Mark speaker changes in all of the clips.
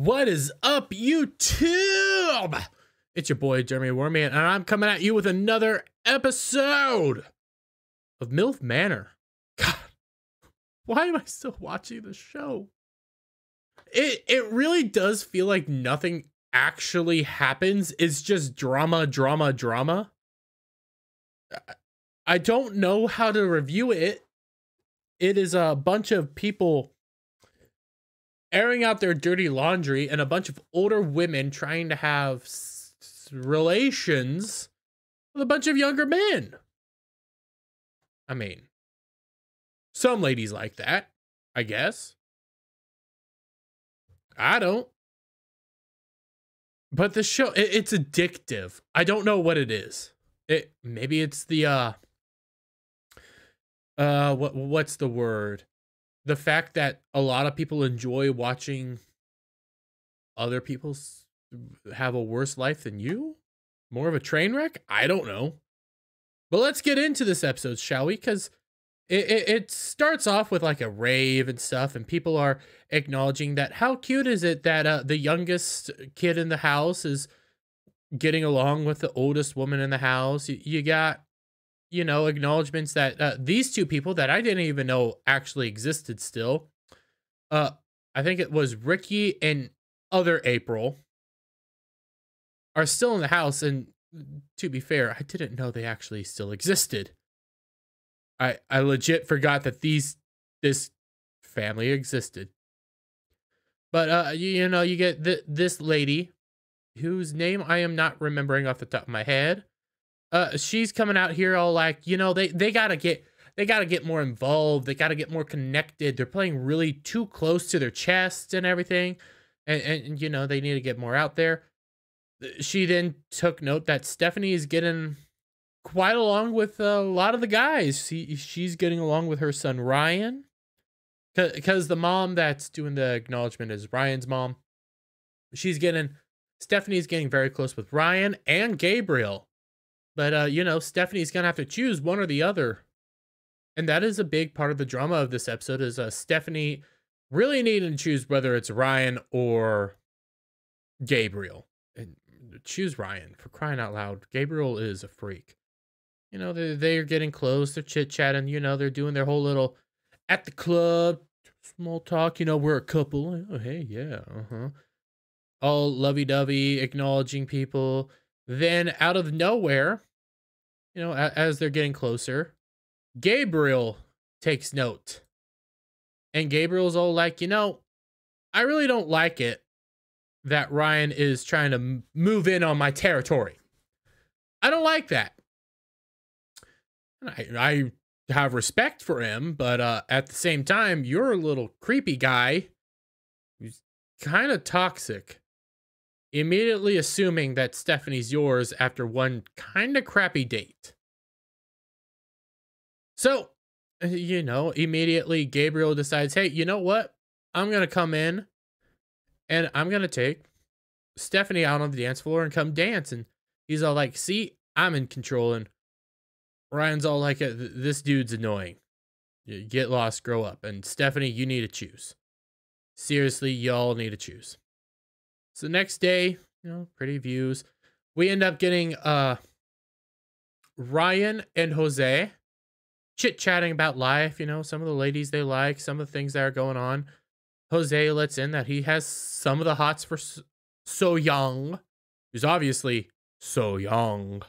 Speaker 1: What is up, YouTube? It's your boy, Jeremy Warman, and I'm coming at you with another episode of Milf Manor. God, why am I still watching the show? It really does feel like nothing actually happens. It's just drama, drama, drama. I don't know how to review it. It is a bunch of people airing out their dirty laundry and a bunch of older women trying to have relations with a bunch of younger men. I mean, some ladies like that, I guess. I don't. But the show, it's addictive. I don't know what it is. Maybe it's the what's the word? The fact that a lot of people enjoy watching other people have a worse life than you? More of a train wreck? I don't know. But let's get into this episode, shall we? Because it starts off with like a rave and stuff, and people are acknowledging that how cute is it that the youngest kid in the house is getting along with the oldest woman in the house. You got, you know, acknowledgments that these two people that I didn't even know actually existed still. I think it was Ricky and other April are still in the house. And to be fair, I didn't know they actually still existed. I legit forgot that this family existed. But, you know, you get this lady whose name I am not remembering off the top of my head. She's coming out here all like, you know, they gotta get more involved. They gotta get more connected. They're playing really too close to their chests and everything. And you know, they need to get more out there. She then took note that Stephanie is getting quite along with a lot of the guys. She's getting along with her son, Ryan. Because the mom that's doing the acknowledgement is Ryan's mom. Stephanie's getting very close with Ryan and Gabriel. But, you know, Stephanie's going to have to choose one or the other. And that is a big part of the drama of this episode is Stephanie really needing to choose whether it's Ryan or Gabriel. And choose Ryan, for crying out loud. Gabriel is a freak. You know, they're getting close. They're chit-chatting. You know, they're doing their whole little at the club, small talk. You know, we're a couple. Oh, hey, yeah, all lovey-dovey, acknowledging people. Then out of nowhere, you know, as they're getting closer, Gabriel takes note. And Gabriel's all like, you know, I really don't like it that Ryan is trying to move in on my territory. I don't like that. I have respect for him, but at the same time, you're a little creepy guy who's kind of toxic. Immediately assuming that Stephanie's yours after one kind of crappy date. So, you know, immediately Gabriel decides, hey, you know what? I'm going to come in and I'm going to take Stephanie out on the dance floor and come dance. And he's all like, see, I'm in control. And Ryan's all like, this dude's annoying. You get lost, grow up. And Stephanie, you need to choose. Seriously, y'all need to choose. So next day, you know, pretty views. We end up getting Ryan and Jose chit-chatting about life, you know, some of the ladies they like, some of the things that are going on. Jose lets in that he has some of the hots for So Young, who's obviously so young.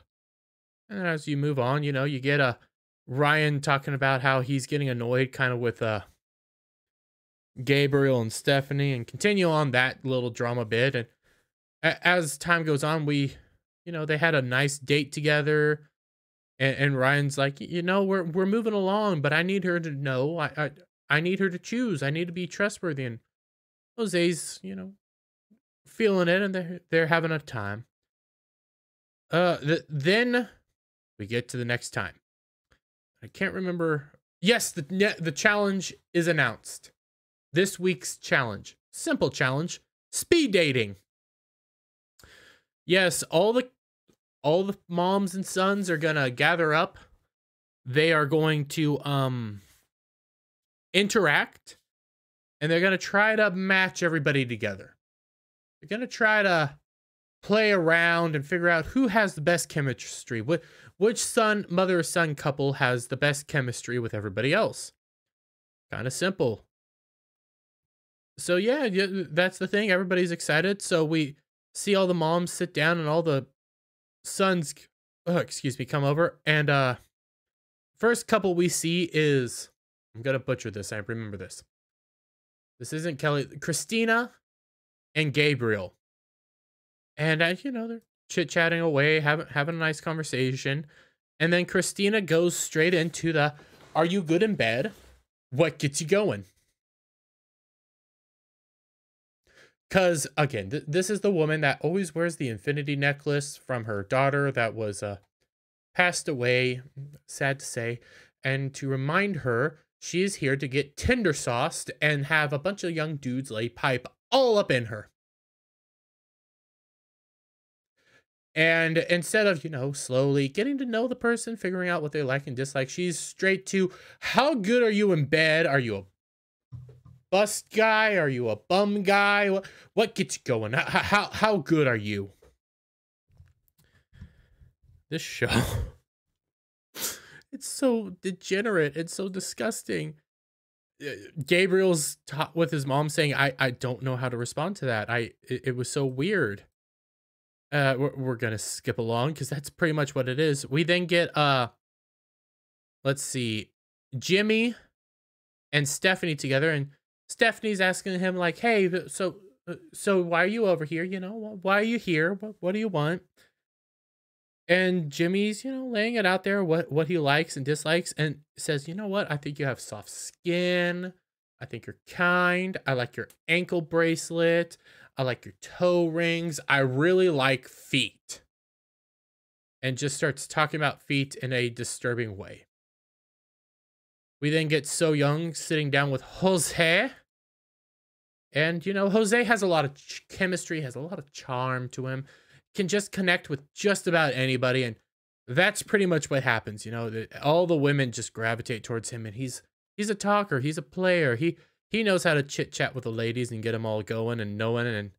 Speaker 1: And as you move on, you know, you get Ryan talking about how he's getting annoyed kind of with Gabriel and Stephanie, and continue on that little drama bit. And as time goes on, you know, they had a nice date together, and Ryan's like, you know, we're moving along, but I need her to know, I need her to choose. I need to be trustworthy. And Jose's, you know, feeling it, and they're having a time. Then we get to the next time. I can't remember. Yes, the challenge is announced. This week's challenge, simple challenge, speed dating. Yes, all the moms and sons are gonna gather up. They are going to interact, and they're gonna try to match everybody together. They're gonna try to play around and figure out who has the best chemistry. Which mother son couple has the best chemistry with everybody else. Kind of simple. So yeah, that's the thing. Everybody's excited. So we see all the moms sit down and all the sons, excuse me, come over. And first couple we see is, I'm gonna butcher this. I remember this. This isn't Kelly. Christina and Gabriel. And they're chit chatting away, having a nice conversation. And then Christina goes straight into the, "Are you good in bed? What gets you going?" Because, again, this is the woman that always wears the infinity necklace from her daughter that was passed away, sad to say. And to remind her, she is here to get Tinder sauced and have a bunch of young dudes lay pipe all up in her. And instead of, slowly getting to know the person, figuring out what they like and dislike, she's straight to, "How good are you in bed? Are you a bust guy? Are you a bum guy? What gets you going? How good are you?" This show, it's so degenerate. It's so disgusting. Gabriel's with his mom saying, I don't know how to respond to that. It was so weird. We're gonna skip along because that's pretty much what it is. We then get let's see, Jimmy and Stephanie together, and Stephanie's asking him like, "Hey, so why are you over here? Why are you here? What do you want?" And Jimmy's, laying it out there what he likes and dislikes, and says, "You know what? I think you have soft skin. I think you're kind. I like your ankle bracelet. I like your toe rings. I really like feet." And just starts talking about feet in a disturbing way. We then get So Young sitting down with Jose. And, Jose has a lot of chemistry, has a lot of charm to him, can just connect with just about anybody. And that's pretty much what happens. All the women just gravitate towards him, and he's a talker. He's a player. He knows how to chit chat with the ladies and get them all going and knowing. And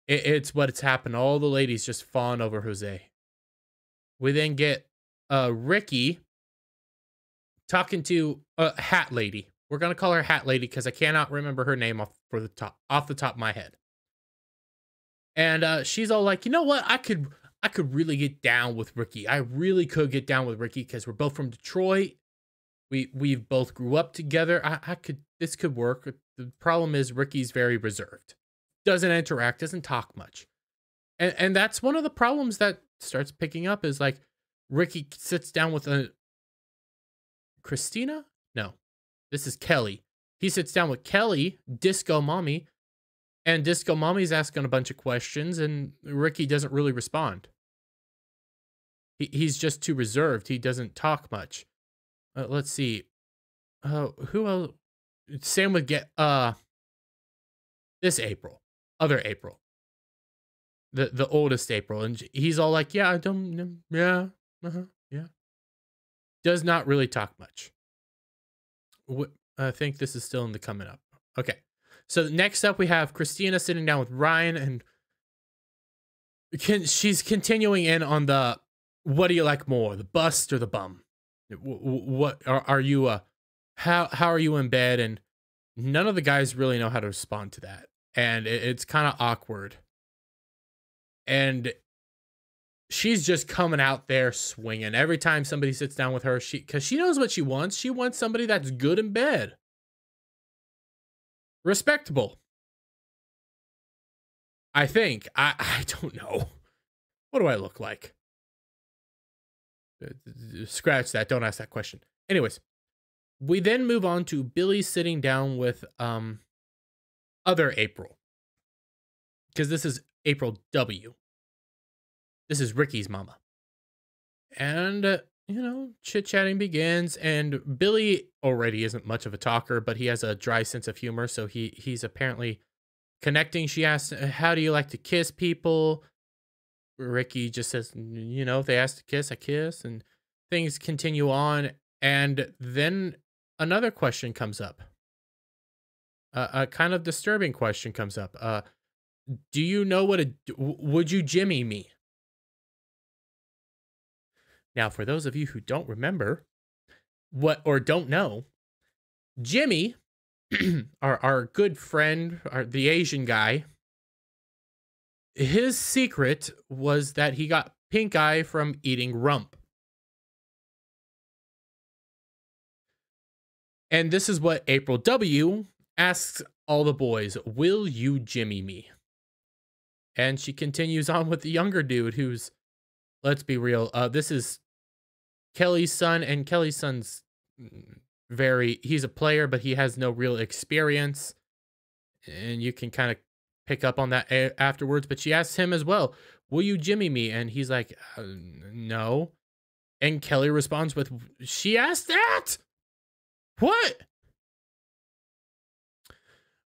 Speaker 1: it's what's happened. All the ladies just fawn over Jose. We then get Ricky talking to a Hat Lady. We're gonna call her Hat Lady because I cannot remember her name off the top of my head. And she's all like, "You know what? I could really get down with Ricky. I really could get down with Ricky because we're both from Detroit. We've both grew up together. This could work. The problem is Ricky's very reserved, doesn't interact, doesn't talk much, and that's one of the problems that starts picking up is like Ricky sits down with a Christina. No, this is Kelly. He sits down with Kelly, Disco Mommy, and Disco Mommy's asking a bunch of questions, and Ricky doesn't really respond. He's just too reserved. He doesn't talk much. Let's see. Who else? Same with this April, other April, the oldest April, and he's all like, "Yeah, I don't, yeah, yeah." Does not really talk much. I think this is still in the coming up. Okay, so next up we have Christina sitting down with Ryan, and she's continuing in on the, "What do you like more, the bust or the bum? What are you? How are you in bed?" And none of the guys really know how to respond to that, and it's kind of awkward. And she's just coming out there swinging every time somebody sits down with her. Because she knows what she wants. She wants somebody that's good in bed, respectable. I think. I don't know. What do I look like? Scratch that. Don't ask that question. Anyways, we then move on to Billy sitting down with other April, because this is April W. This is Ricky's mama. And chit-chatting begins, and Billy already isn't much of a talker, but he has a dry sense of humor, so he's apparently connecting. She asks, "How do you like to kiss people?" Ricky just says, "If they ask to kiss, I kiss," and things continue on. And then another question comes up. A kind of disturbing question comes up. Do you know what would you Jimmy me? Now, for those of you who don't remember what or don't know, Jimmy, our good friend, the Asian guy, his secret was that he got pink eye from eating rump. And this is what April W asks all the boys, will you Jimmy me? And she continues on with the younger dude who's, let's be real, this is Kelly's son, and Kelly's son's he's a player, but he has no real experience. And you can kind of pick up on that afterwards. But she asks him as well, will you Jimmy me? And he's like, no. And Kelly responds with, she asked that? What?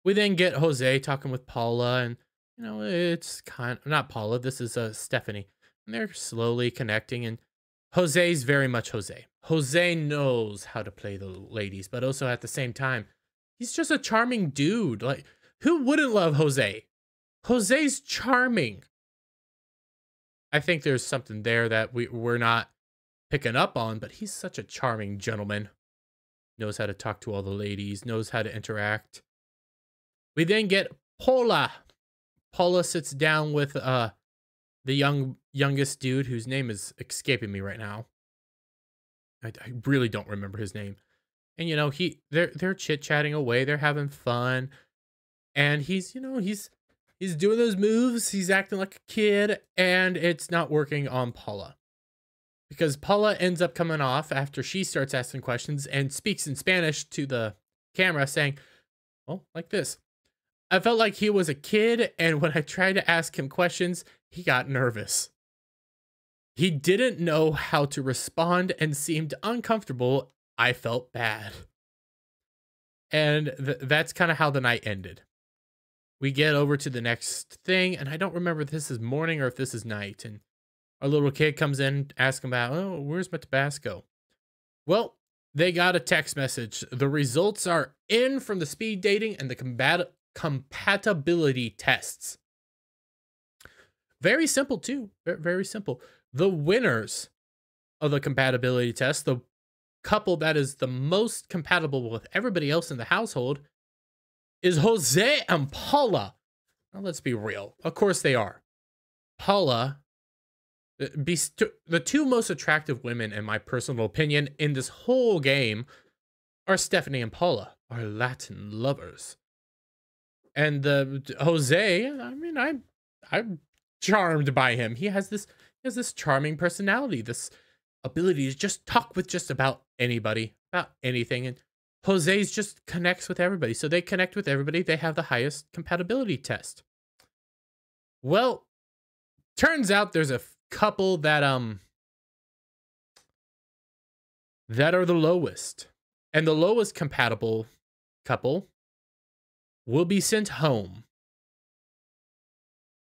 Speaker 1: We then get Jose talking with Paula, and it's kind of not Paula. This is Stephanie, and they're slowly connecting. And Jose's very much Jose. Jose knows how to play the ladies, but also at the same time, he's just a charming dude. Like, who wouldn't love Jose? Jose's charming. I think there's something there that we're not picking up on, but he's such a charming gentleman. Knows how to talk to all the ladies, knows how to interact. We then get Paula. Paula sits down with the youngest dude whose name is escaping me right now. I really don't remember his name. And they're chit-chatting away, they're having fun. And he's doing those moves, he's acting like a kid, and it's not working on Paula. Because Paula ends up coming off after she starts asking questions and speaks in Spanish to the camera saying, well, like this. I felt like he was a kid, and when I tried to ask him questions, he got nervous. He didn't know how to respond and seemed uncomfortable. I felt bad. And that's kind of how the night ended. We get over to the next thing, and I don't remember if this is morning or if this is night. And our little kid comes in, asking about, oh, where's my Tabasco? Well, they got a text message. The results are in from the speed dating and the compatibility tests. Very simple, too. Very simple. The winners of the compatibility test, the couple that is the most compatible with everybody else in the household, is Jose and Paula. Now, let's be real. Of course they are. Paula, the two most attractive women, in my personal opinion, in this whole game are Stephanie and Paula, our Latin lovers. And the Jose, I mean, I'm charmed by him. He has this charming personality, this ability to just talk with just about anybody, about anything. And Jose's just connects with everybody. So they connect with everybody. They have the highest compatibility test. Well, turns out there's a couple that are the lowest. And the lowest compatible couple will be sent home.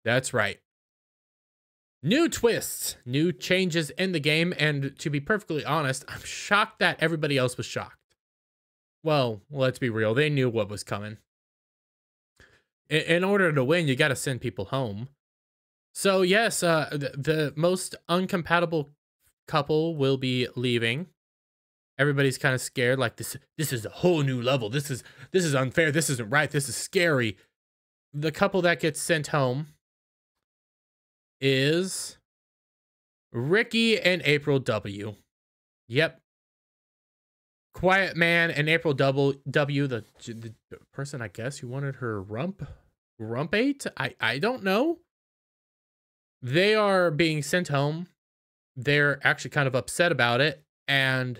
Speaker 1: That's right. New twists, new changes in the game, and to be perfectly honest, I'm shocked that everybody else was shocked. Well, let's be real, they knew what was coming. In order to win, you got to send people home. So yes, the most uncompatible couple will be leaving. Everybody's kind of scared, like this is a whole new level. This is unfair. This isn't right. This is scary. The couple that gets sent home is Ricky and April W. Yep. Quiet Man and April W, the person, I guess, who wanted her rump ate? I don't know. They are being sent home. They're actually kind of upset about it. And,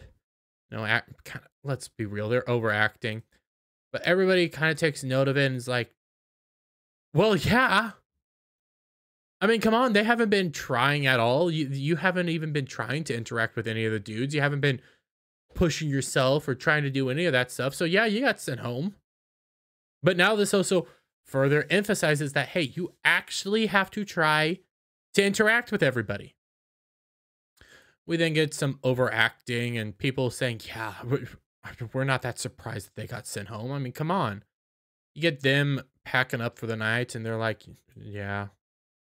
Speaker 1: let's be real, they're overacting. But everybody kind of takes note of it and is like, well, yeah. I mean, come on, they haven't been trying at all. You haven't even been trying to interact with any of the dudes. You haven't been pushing yourself or trying to do any of that stuff. So yeah, you got sent home. But now this also further emphasizes that, hey, you actually have to try to interact with everybody. We then get some overacting and people saying, yeah, we're not that surprised that they got sent home. I mean, come on. You get them packing up for the night, and they're like, "Yeah,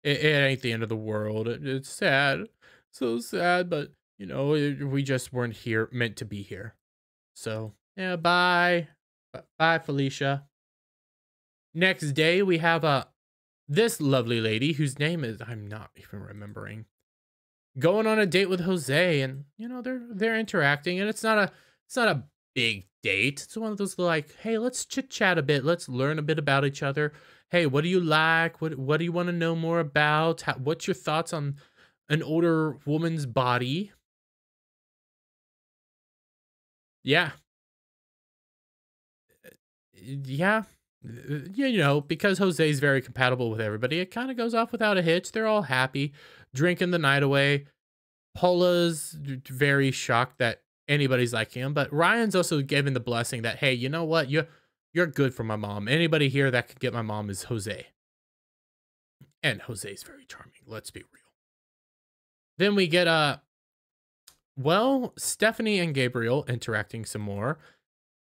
Speaker 1: it ain't the end of the world. It's sad, so sad, but we just weren't here meant to be here. So yeah, bye, bye, Felicia." Next day, we have this lovely lady whose name is I'm not even remembering, going on a date with Jose, and they're interacting, and it's not a big date. It's one of those like, hey, let's chit chat a bit, let's learn a bit about each other. Hey, what do you like? What do you want to know more about? What's your thoughts on an older woman's body? Yeah, yeah. Because Jose's very compatible with everybody, it kind of goes off without a hitch. They're all happy, drinking the night away. Paula's very shocked that anybody's like him, but Ryan's also given the blessing that, hey, you know what? You're good for my mom. Anybody here that could get my mom is Jose. And Jose's very charming. Let's be real. Then we get Stephanie and Gabriel interacting some more,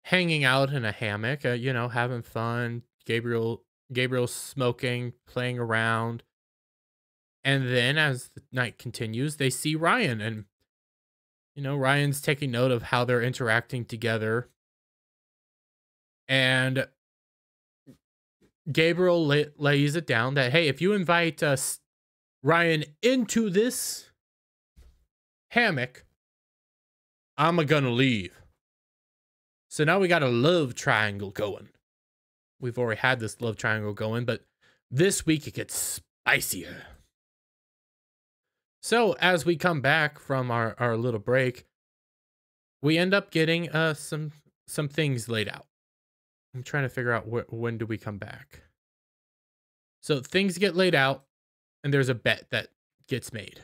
Speaker 1: hanging out in a hammock, having fun. Gabriel's smoking, playing around. And then as the night continues, they see Ryan, and Ryan's taking note of how they're interacting together. And Gabriel lays it down that, hey, if you invite Ryan into this hammock, I'm gonna leave. So now we got a love triangle going. We've already had this love triangle going, but this week it gets spicier. So as we come back from our little break, we end up getting some things laid out. I'm trying to figure out when do we come back. So things get laid out, and there's a bet that gets made.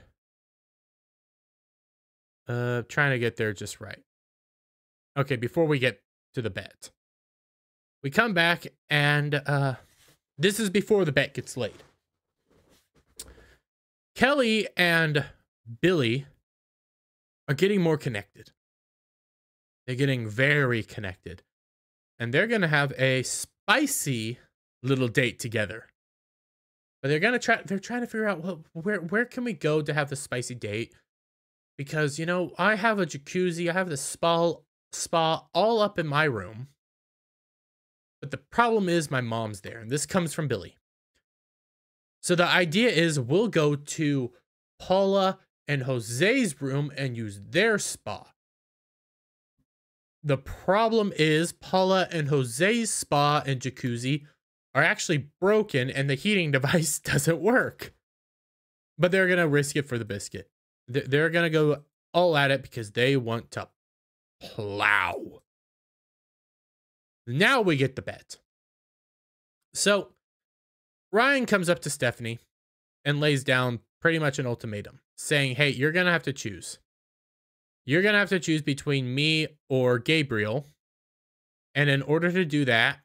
Speaker 1: Trying to get there just right. Okay, before we get to the bet, we come back, and this is before the bet gets laid. Kelly and Billy are getting more connected. They're getting very connected. And they're going to have a spicy little date together. But they're trying to figure out, where can we go to have the spicy date? Because, I have a jacuzzi, I have the spa all up in my room. But the problem is my mom's there, and this comes from Billy. So the idea is we'll go to Paula and Jose's room and use their spa. The problem is Paula and Jose's spa and jacuzzi are actually broken, and the heating device doesn't work. But they're going to risk it for the biscuit. They're going to go all at it because they want to plow. Now we get the bet. So Ryan comes up to Stephanie and lays down pretty much an ultimatum, saying, hey, you're going to have to choose. You're going to have to choose between me or Gabriel. And in order to do that,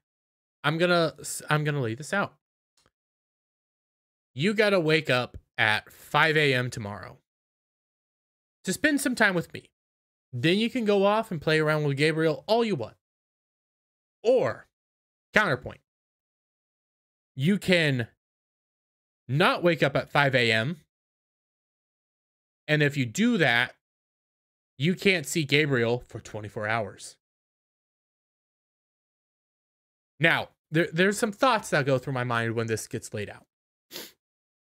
Speaker 1: I'm going to lay this out. You got to wake up at 5 a.m. tomorrow to spend some time with me. Then you can go off and play around with Gabriel all you want. Or, counterpoint, you can not wake up at 5 a.m. And if you do that, you can't see Gabriel for 24 hours. Now, there's some thoughts that go through my mind when this gets laid out.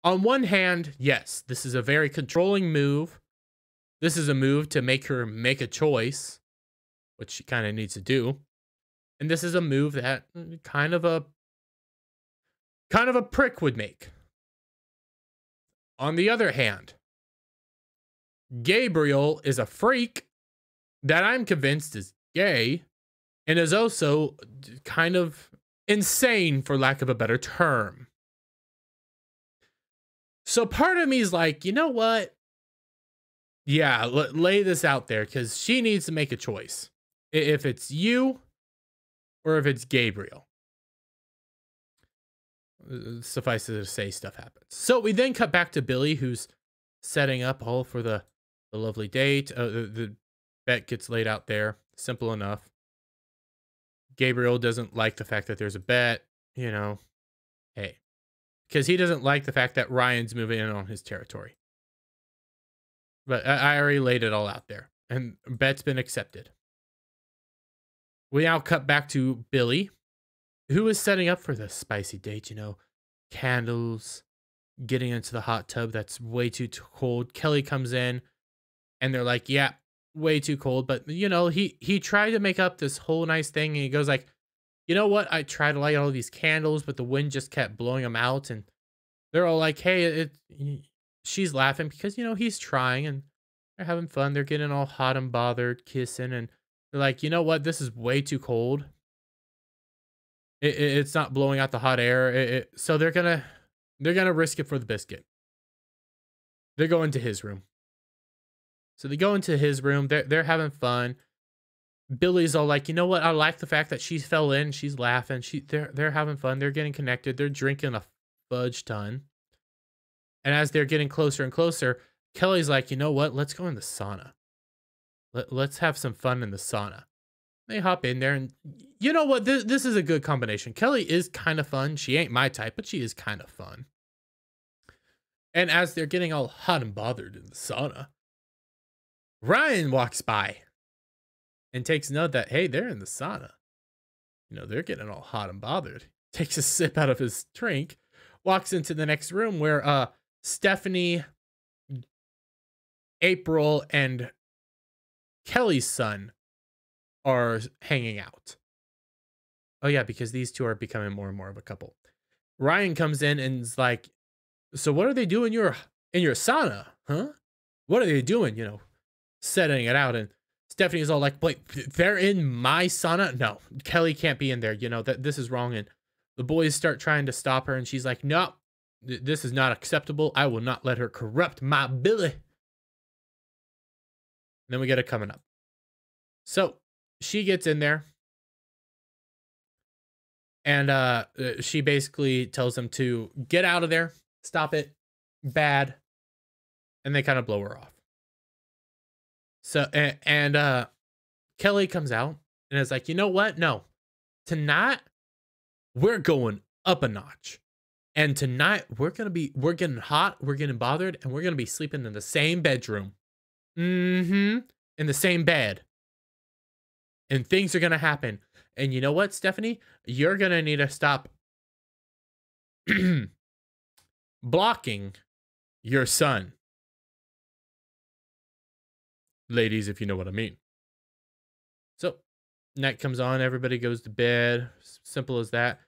Speaker 1: On one hand, yes, this is a very controlling move. This is a move to make her make a choice, which she kind of needs to do. And this is a move that kind of a prick would make. On the other hand, Gabriel is a freak that I'm convinced is gay and is also kind of insane, for lack of a better term. So part of me is like, you know what? Yeah, lay this out there, because she needs to make a choice. If it's you or if it's Gabriel. Suffice it to say, stuff happens. So we then cut back to Billy, who's setting up all for the lovely date. The bet gets laid out there. Simple enough. Gabriel doesn't like the fact that there's a bet. Hey, because he doesn't like the fact that Ryan's moving in on his territory. But I already laid it all out there, and bet's been accepted. We now cut back to Billy, who is setting up for the spicy date. You know, candles, getting into the hot tub that's way too cold. Kelly comes in, and they're like, "Yeah, way too cold." But you know, he tried to make up this whole nice thing, and he goes like, "You know what? I tried to light all these candles, but the wind just kept blowing them out." And they're all like, "Hey, she's laughing because, you know, he's trying and they're having fun. They're getting all hot and bothered, kissing. And they're like, you know what? This is way too cold. It's not blowing out the hot air. So they're gonna risk it for the biscuit. They're going to his room. So they go into his room. They're having fun. Billy's all like, you know what? I like the fact that she fell in. She's laughing. They're having fun. They're getting connected. They're drinking a fudge ton. And as they're getting closer and closer, Kelly's like, you know what? Let's go in the sauna. Let's have some fun in the sauna. They hop in there, and you know what? This is a good combination. Kelly is kind of fun. She ain't my type, but she is kind of fun. And as they're getting all hot and bothered in the sauna, Ryan walks by and takes note that, hey, they're in the sauna. You know, they're getting all hot and bothered. Takes a sip out of his drink, walks into the next room where Stephanie, April, and Kelly's son are hanging out. Oh yeah, because these two are becoming more and more of a couple. Ryan comes in and is like, "So what are they doing in your sauna, huh? What are they doing? You know, setting it out." And Stephanie's all like, "Wait, they're in my sauna? No, Kelly can't be in there. You know that this is wrong." And the boys start trying to stop her, and she's like, "No, this is not acceptable. I will not let her corrupt my Billy." And then we get it coming up. So she gets in there, and she basically tells them to get out of there, stop it, bad, and they kind of blow her off. So and Kelly comes out and is like, you know what? No, tonight we're going up a notch, and tonight we're getting hot, we're getting bothered, and we're gonna be sleeping in the same bedroom, in the same bed, and things are gonna happen. And you know what, Stephanie? You're gonna need to stop blocking your son. Ladies, if you know what I mean. So, night comes on, everybody goes to bed. Simple as that.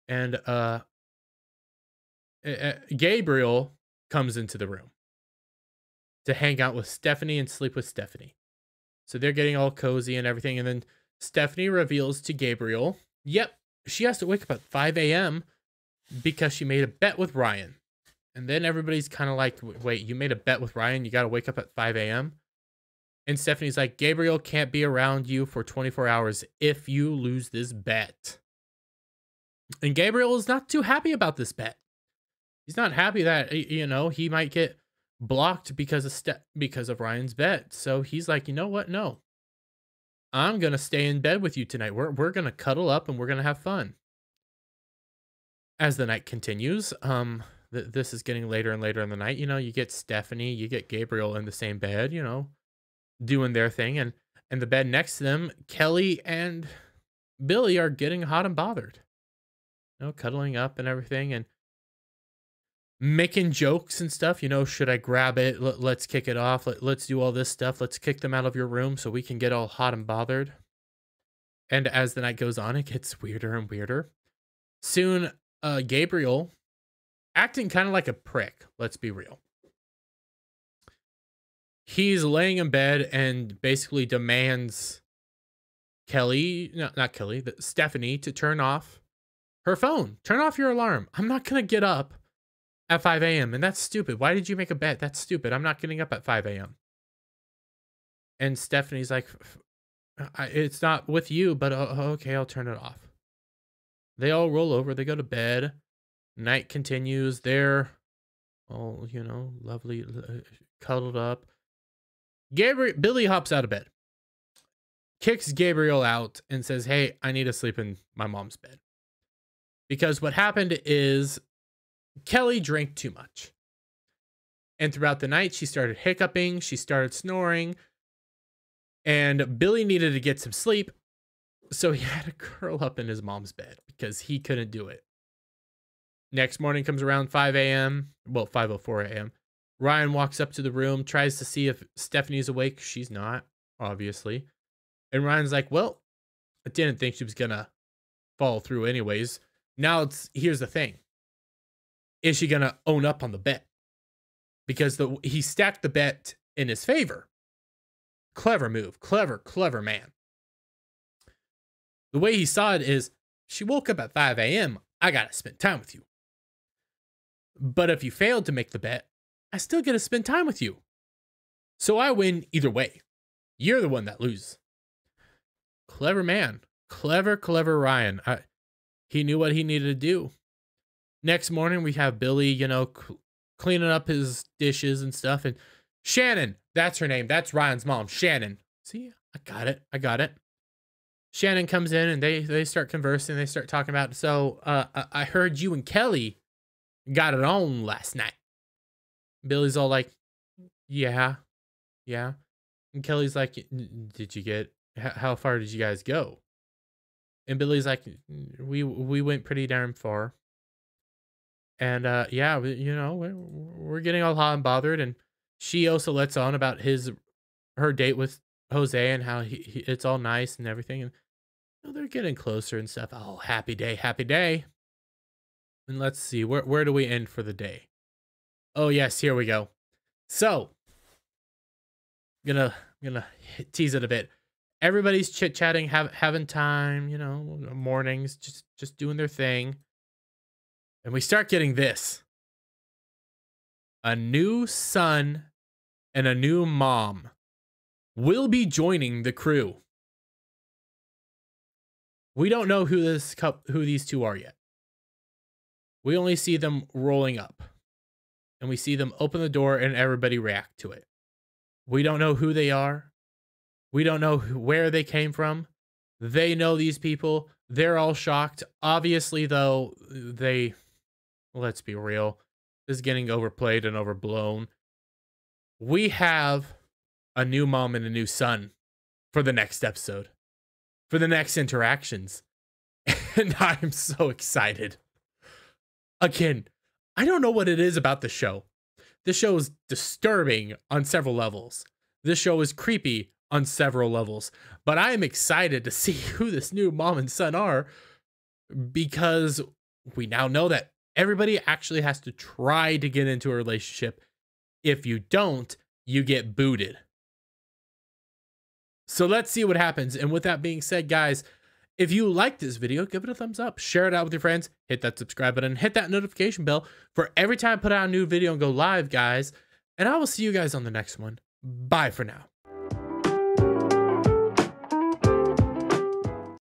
Speaker 1: And Gabriel comes into the room to hang out with Stephanie and sleep with Stephanie. So they're getting all cozy and everything. And then Stephanie reveals to Gabriel, yep, she has to wake up at 5 a.m. because she made a bet with Ryan. And then everybody's kind of like, wait, you made a bet with Ryan? You got to wake up at 5 a.m.? And Stephanie's like, Gabriel can't be around you for 24 hours if you lose this bet. And Gabriel is not too happy about this bet. He's not happy that, you know, he might get blocked because of Ryan's bet. So he's like, you know what? No, I'm going to stay in bed with you tonight. We're going to cuddle up and we're going to have fun. As the night continues, this is getting later and later in the night. You know, you get Stephanie, you get Gabriel in the same bed, you know, doing their thing. And the bed next to them, Kelly and Billy are getting hot and bothered. You know, cuddling up and everything and making jokes and stuff. You know, should I grab it? Let's kick it off. Let's do all this stuff. Let's kick them out of your room so we can get all hot and bothered. And as the night goes on, it gets weirder and weirder. Soon, Gabriel, acting kind of like a prick, let's be real. He's laying in bed and basically demands Stephanie to turn off her phone. Turn off your alarm. I'm not going to get up at 5 a.m. And that's stupid. Why did you make a bet? That's stupid. I'm not getting up at 5 a.m. And Stephanie's like, it's not with you, but okay, I'll turn it off. They all roll over. They go to bed. Night continues. They're all, you know, lovely, cuddled up. Billy hops out of bed, kicks Gabriel out, and says, hey, I need to sleep in my mom's bed. Because what happened is Kelly drank too much. And throughout the night, she started hiccuping, she started snoring, and Billy needed to get some sleep. So he had to curl up in his mom's bed because he couldn't do it. Next morning comes around 5 a.m. Well, 5:04 a.m. Ryan walks up to the room, tries to see if Stephanie's awake. She's not, obviously. And Ryan's like, well, I didn't think she was going to follow through anyways. Now here's the thing. Is she going to own up on the bet? Because he stacked the bet in his favor. Clever move. Clever man. The way he saw it is, she woke up at 5 a.m. I got to spend time with you. But if you failed to make the bet, I still get to spend time with you. So I win either way. You're the one that loses. Clever man. Clever Ryan. He knew what he needed to do. Next morning, we have Billy, cleaning up his dishes and stuff. And Shannon, that's her name. That's Ryan's mom, Shannon. See, I got it. Shannon comes in and they start conversing. They start talking about, so I heard you and Kelly got it on last night. Billy's all like, yeah. And Kelly's like, did you get, how far did you guys go? And Billy's like, we went pretty darn far. And yeah, we're getting all hot and bothered. And she also lets on about her date with Jose and how it's all nice and everything. And they're getting closer and stuff. Oh, happy day. And let's see, where do we end for the day? Oh yes, here we go. So, gonna tease it a bit. Everybody's chit-chatting, having time, mornings, just doing their thing. And we start getting this. A new son and a new mom will be joining the crew. We don't know who these two are yet. We only see them rolling up. And we see them open the door and everybody react to it. We don't know who they are. We don't know where they came from. They know these people. They're all shocked. Obviously, though, let's be real, this is getting overplayed and overblown. We have a new mom and a new son for the next episode, for the next interactions. And I'm so excited. Again, I don't know what it is about the show. This show is disturbing on several levels. This show is creepy on several levels. But I am excited to see who this new mom and son are, because we now know that everybody actually has to try to get into a relationship. If you don't, you get booted. So let's see what happens. And with that being said, guys, if you like this video, give it a thumbs up, share it out with your friends, hit that subscribe button, hit that notification bell for every time I put out a new video and go live, guys. And I will see you guys on the next one. Bye for now.